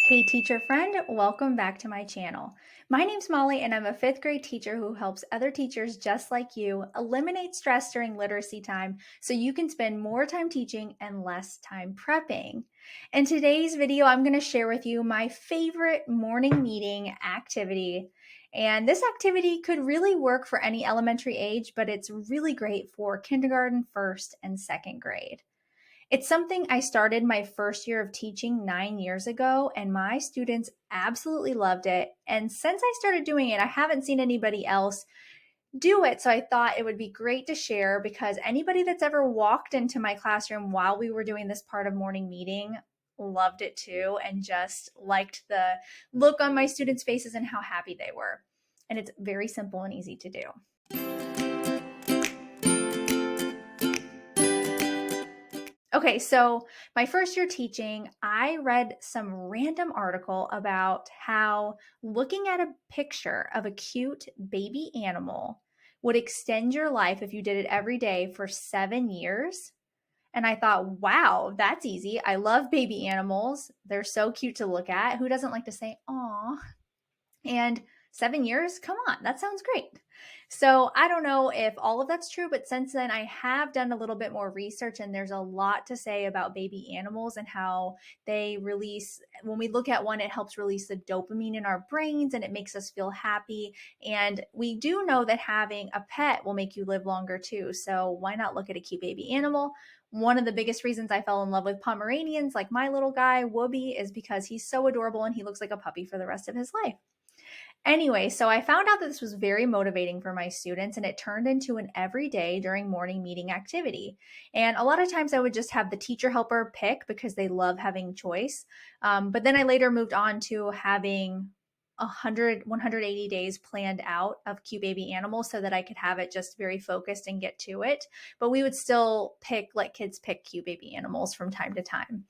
Hey teacher friend, welcome back to my channel. My name's Molly and I'm a fifth grade teacher who helps other teachers just like you eliminate stress during literacy time so you can spend more time teaching and less time prepping. In today's video, I'm going to share with you my favorite morning meeting activity. And this activity could really work for any elementary age, but it's really great for kindergarten, first, and second grade. It's something I started my first year of teaching 9 years ago, and my students absolutely loved it. And since I started doing it, I haven't seen anybody else do it. So I thought it would be great to share because anybody that's ever walked into my classroom while we were doing this part of morning meeting loved it too, and just liked the look on my students' faces and how happy they were. And it's very simple and easy to do. Okay, so my first year teaching, I read some random article about how looking at a picture of a cute baby animal would extend your life if you did it every day for 7 years. And I thought, wow, that's easy. I love baby animals. They're so cute to look at. Who doesn't like to say, aw? And 7 years? Come on, that sounds great. So I don't know if all of that's true, but since then I have done a little bit more research, and there's a lot to say about baby animals and how they release, when we look at one, it helps release the dopamine in our brains and it makes us feel happy. And we do know that having a pet will make you live longer too. So why not look at a cute baby animal? One of the biggest reasons I fell in love with Pomeranians, like my little guy, Whoopi, is because he's so adorable and he looks like a puppy for the rest of his life. Anyway, so I found out that this was very motivating for my students, and it turned into an everyday during morning meeting activity. And a lot of times I would just have the teacher helper pick because they love having choice. But then I later moved on to having 180 days planned out of cute baby animals so that I could have it just very focused and get to it. But we would still let kids pick cute baby animals from time to time.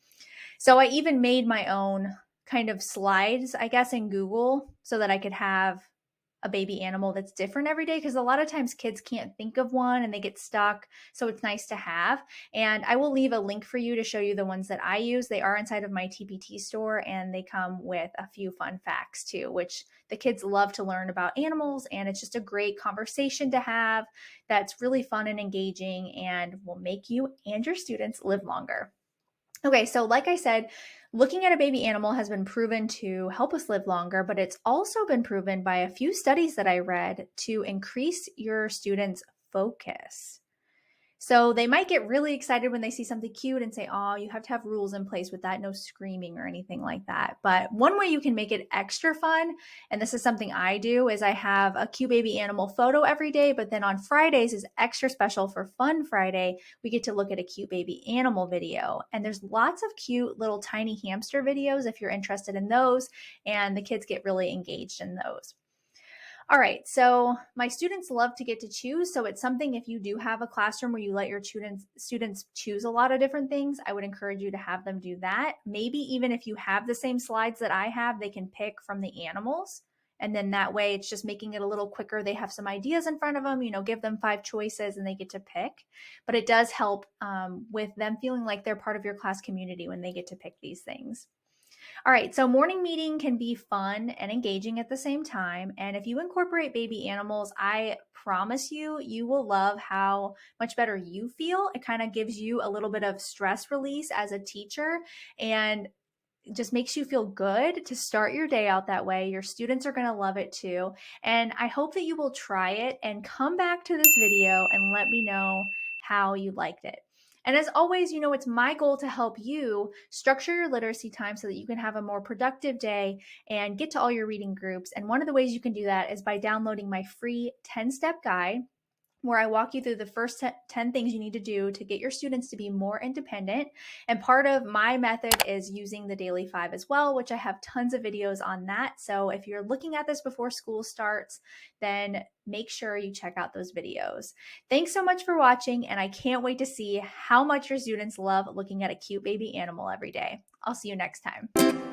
So I even made my own kind of slides, I guess, in Google so that I could have a baby animal that's different every day, because a lot of times kids can't think of one and they get stuck. So it's nice to have. And I will leave a link for you to show you the ones that I use. They are inside of my TPT store, and they come with a few fun facts too, which the kids love to learn about animals. And it's just a great conversation to have that's really fun and engaging and will make you and your students live longer. Okay, so like I said, looking at a baby animal has been proven to help us live longer, but it's also been proven by a few studies that I read to increase your students' focus. So they might get really excited when they see something cute and say, oh, you have to have rules in place with that, no screaming or anything like that. But one way you can make it extra fun, and this is something I do, is I have a cute baby animal photo every day, but then on Fridays is extra special for Fun Friday. We get to look at a cute baby animal video. And there's lots of cute little tiny hamster videos if you're interested in those, and the kids get really engaged in those. All right, so my students love to get to choose. So it's something, if you do have a classroom where you let your students choose a lot of different things, I would encourage you to have them do that. Maybe even if you have the same slides that I have, they can pick from the animals. And then that way it's just making it a little quicker. They have some ideas in front of them, give them 5 choices and they get to pick. But it does help with them feeling like they're part of your class community when they get to pick these things. All right, so morning meeting can be fun and engaging at the same time. And if you incorporate baby animals, I promise you, you will love how much better you feel. It kind of gives you a little bit of stress release as a teacher, and just makes you feel good to start your day out that way. Your students are going to love it too. And I hope that you will try it and come back to this video and let me know how you liked it. And as always, it's my goal to help you structure your literacy time so that you can have a more productive day and get to all your reading groups. And one of the ways you can do that is by downloading my free 10-step guide, where I walk you through the first 10 things you need to do to get your students to be more independent. And part of my method is using the Daily 5 as well, which I have tons of videos on that. So if you're looking at this before school starts, then make sure you check out those videos. Thanks so much for watching, and I can't wait to see how much your students love looking at a cute baby animal every day. I'll see you next time.